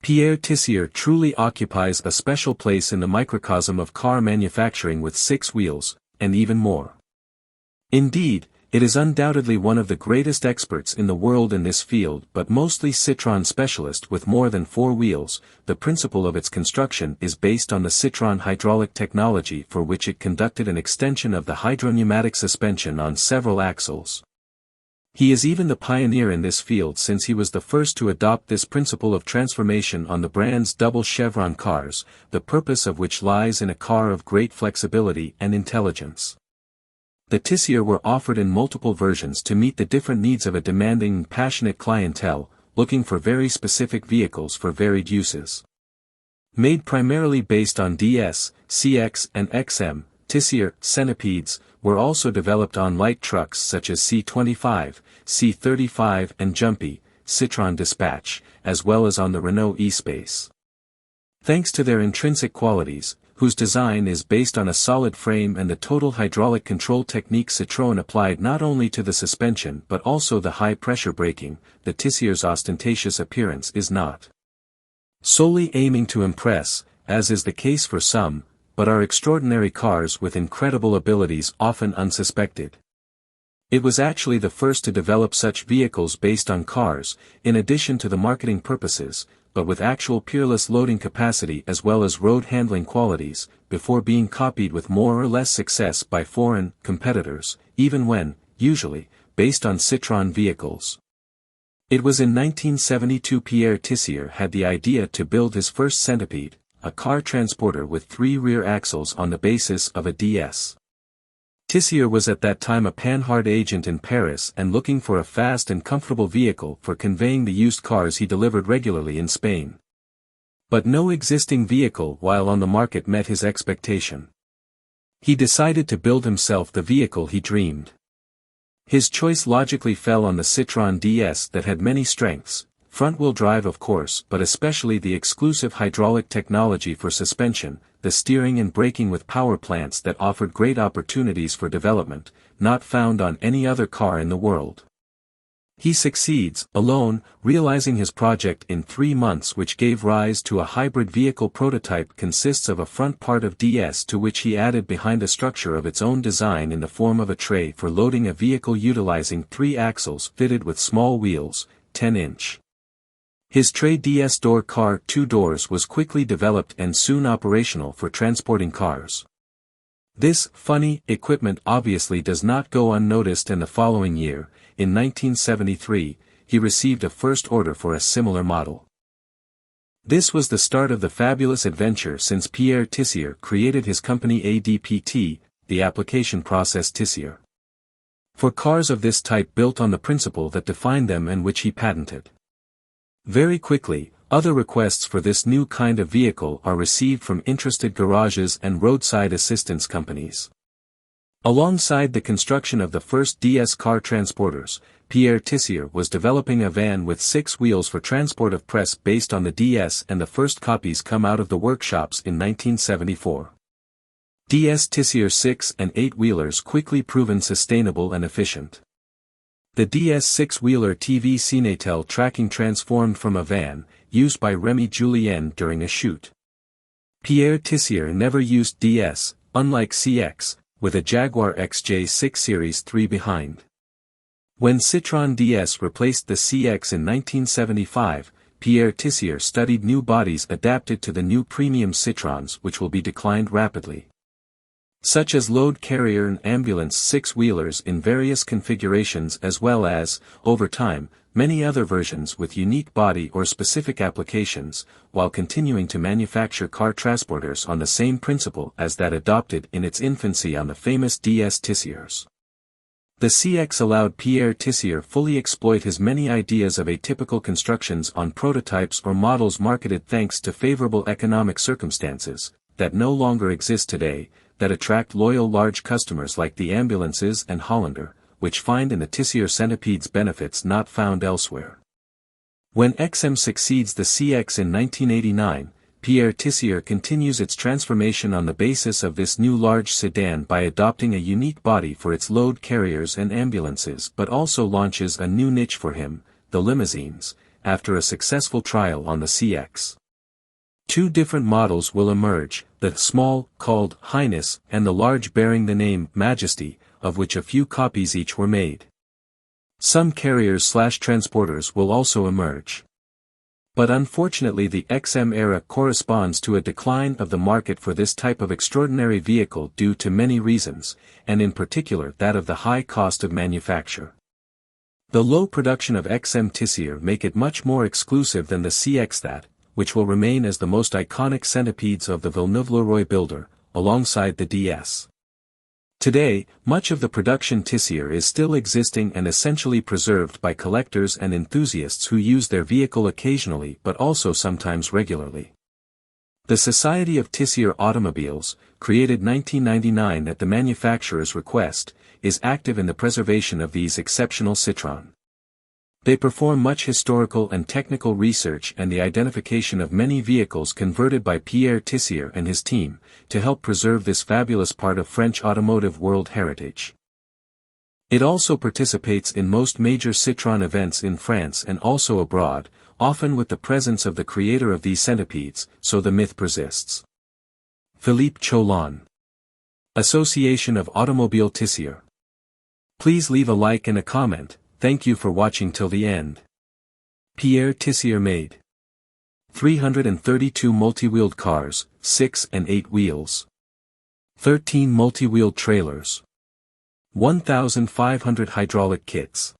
Pierre Tissier truly occupies a special place in the microcosm of car manufacturing with 6 wheels, and even more. Indeed, it is undoubtedly one of the greatest experts in the world in this field but mostly Citroën specialist with more than 4 wheels. The principle of its construction is based on the Citroën hydraulic technology for which it conducted an extension of the hydropneumatic suspension on several axles. He is even the pioneer in this field since he was the first to adopt this principle of transformation on the brand's double chevron cars, the purpose of which lies in a car of great flexibility and intelligence. The Tissier were offered in multiple versions to meet the different needs of a demanding and passionate clientele, looking for very specific vehicles for varied uses. Made primarily based on DS, CX and XM, Tissier Centipedes were also developed on light trucks such as C25, C35 and Jumpy, Citroën Dispatch, as well as on the Renault E-Space. Thanks to their intrinsic qualities, whose design is based on a solid frame and the total hydraulic control technique Citroën applied not only to the suspension but also the high-pressure braking, the Tissier's ostentatious appearance is not solely aiming to impress, as is the case for some, but are extraordinary cars with incredible abilities often unsuspected. It was actually the first to develop such vehicles based on cars, in addition to the marketing purposes, but with actual peerless loading capacity as well as road handling qualities, before being copied with more or less success by foreign competitors, even when, usually, based on Citroën vehicles. It was in 1972 Pierre Tissier had the idea to build his first Centipede, a car transporter with 3 rear axles on the basis of a DS. Tissier was at that time a Panhard agent in Paris and looking for a fast and comfortable vehicle for conveying the used cars he delivered regularly in Spain. But no existing vehicle while on the market met his expectation. He decided to build himself the vehicle he dreamed. His choice logically fell on the Citroën DS that had many strengths, front-wheel drive of course but especially the exclusive hydraulic technology for suspension, the steering and braking with power plants that offered great opportunities for development, not found on any other car in the world. He succeeds, alone, realizing his project in 3 months, which gave rise to a hybrid vehicle prototype consists of a front part of DS to which he added behind a structure of its own design in the form of a tray for loading a vehicle utilizing 3 axles fitted with small wheels, 10-inch. His Tray DS door car 2 doors was quickly developed and soon operational for transporting cars. This funny equipment obviously does not go unnoticed, and the following year, in 1973, he received a first order for a similar model. This was the start of the fabulous adventure since Pierre Tissier created his company ADPT, the application process Tissier, for cars of this type built on the principle that defined them and which he patented. Very quickly, other requests for this new kind of vehicle are received from interested garages and roadside assistance companies. Alongside the construction of the first DS car transporters, Pierre Tissier was developing a van with 6 wheels for transport of press based on the DS, and the first copies come out of the workshops in 1974. DS Tissier 6 and 8-wheelers quickly proven sustainable and efficient. The DS 6-wheeler TV Cinetel tracking transformed from a van, used by Remy Julien during a shoot. Pierre Tissier never used DS, unlike CX, with a Jaguar XJ6 Series 3 behind. When Citroën DS replaced the CX in 1975, Pierre Tissier studied new bodies adapted to the new premium Citroëns which will be declined rapidly, such as load carrier and ambulance 6-wheelers in various configurations, as well as, over time, many other versions with unique body or specific applications, while continuing to manufacture car transporters on the same principle as that adopted in its infancy on the famous DS Tissiers. The CX allowed Pierre Tissier fully exploit his many ideas of atypical constructions on prototypes or models marketed thanks to favorable economic circumstances, that no longer exist today, that attract loyal large customers like the ambulances and Hollander, which find in the Tissier Centipedes benefits not found elsewhere. When XM succeeds the CX in 1989, Pierre Tissier continues its transformation on the basis of this new large sedan by adopting a unique body for its load carriers and ambulances, but also launches a new niche for him, the limousines, after a successful trial on the CX. Two different models will emerge, the small, called Highness, and the large bearing the name Majesty, of which a few copies each were made. Some carriers/transporters will also emerge. But unfortunately the XM era corresponds to a decline of the market for this type of extraordinary vehicle due to many reasons, and in particular that of the high cost of manufacture. The low production of XM Tissier make it much more exclusive than the CX that, which will remain as the most iconic centipedes of the Villeneuve-Leroy builder, alongside the DS. Today, much of the production Tissier is still existing and essentially preserved by collectors and enthusiasts who use their vehicle occasionally but also sometimes regularly. The Society of Tissier Automobiles, created 1999 at the manufacturer's request, is active in the preservation of these exceptional Citroën. They perform much historical and technical research and the identification of many vehicles converted by Pierre Tissier and his team, to help preserve this fabulous part of French automotive world heritage. It also participates in most major Citroën events in France and also abroad, often with the presence of the creator of these centipedes, so the myth persists. Philippe Cholon. Association of Automobile Tissier. Please leave a like and a comment. Thank you for watching till the end. Pierre Tissier made 332 multi-wheeled cars, 6 and 8 wheels. 13 multi-wheeled trailers. 1,500 hydraulic kits.